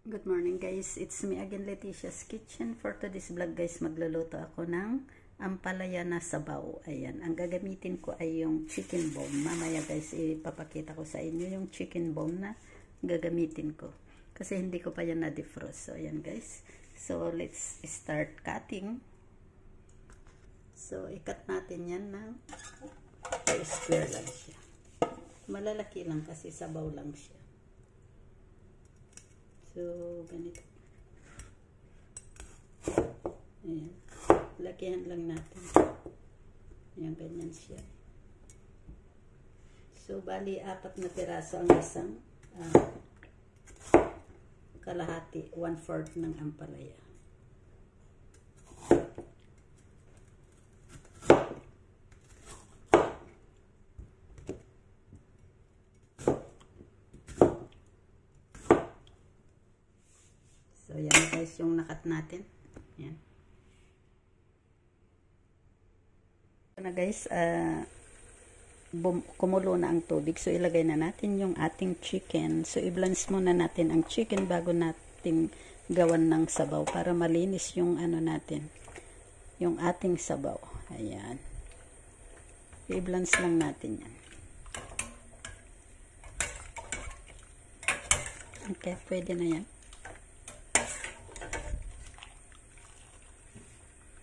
Good morning guys, it's me again, Leticia's Kitchen. For today's vlog guys, magluluto ako ng ampalaya na sabaw. Ayan, ang gagamitin ko ay yung chicken bone. Mamaya guys, ipapakita ko sa inyo yung chicken bone na gagamitin ko. Kasi hindi ko pa yan na-defrost. So ayan guys, so let's start cutting. So ikat natin yan ng square lang siya. Malalaki lang kasi sabaw lang siya. So, ganito. Ayan. Lakihan lang natin. Ayan, ganyan siya. So, bali, 4 na piraso ang isang kalahati, 1/4 ng ampalaya. So, yan guys yung nakat natin. Yan. Na guys, kumulo na ang tubig. So, ilagay na natin yung ating chicken. So, i-blanch muna natin ang chicken bago natin gawan ng sabaw para malinis yung ano natin. Yung ating sabaw. Ayan. I-blanch lang natin yan. Okay, pwede na yan.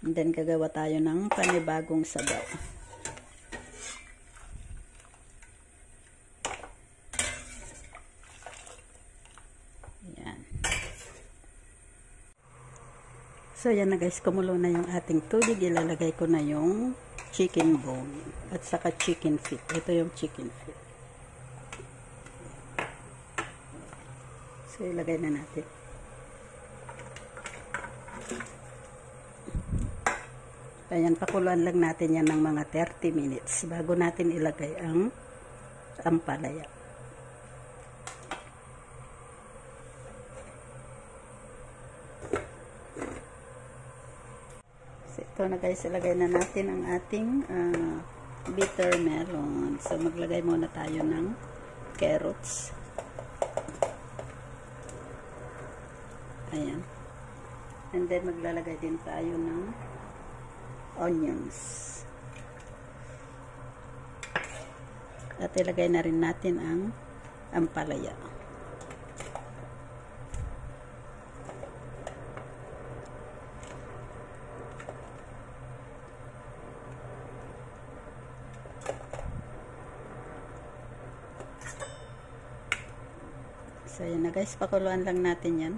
And then, gagawa tayo ng panibagong sabaw. Ayan. So, yan na guys. Kumulo na yung ating tubig. Ilalagay ko na yung chicken bone. At saka chicken feet. Ito yung chicken feet. So, ilagay na natin. Ayan, pakuluan lang natin yan ng mga 30 minutes bago natin ilagay ang ampalaya. So, ito na guys, ilagay na natin ang ating bitter melon. So, maglagay muna tayo ng carrots. Ayan. And then, maglalagay din tayo ng onions. At ilagay na rin natin ang ampalaya. So, yan na guys. Pakuluan lang natin yan.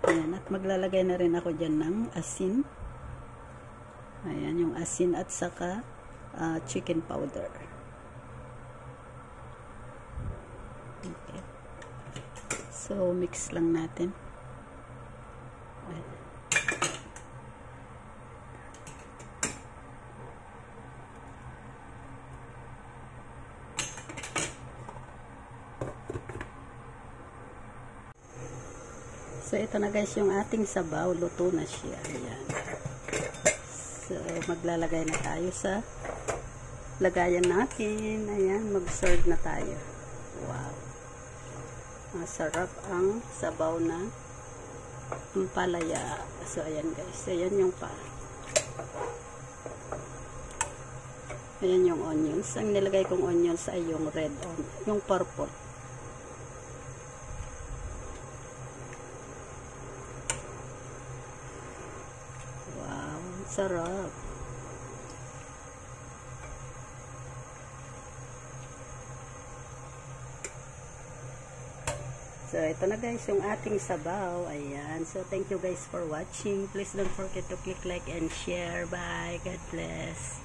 Ayan, at maglalagay na rin ako dyan ng asin. Ayan, yung asin at saka chicken powder. Okay. So, mix lang natin. Ayan. So, ito na guys yung ating sabaw. Luto na siya. Ayan. So, maglalagay na tayo sa lagayan natin. Ayan, mag-serve na tayo. Wow. Masarap ang sabaw na ampalaya. So, ayan guys. Ayan yung ayan yung onions. Ang nilagay kong onions ay yung red onion. Yung purple. Sarap. So, ito na guys yung ating sabaw. Ayan. So, thank you guys for watching. Please don't forget to click like and share. Bye. God bless.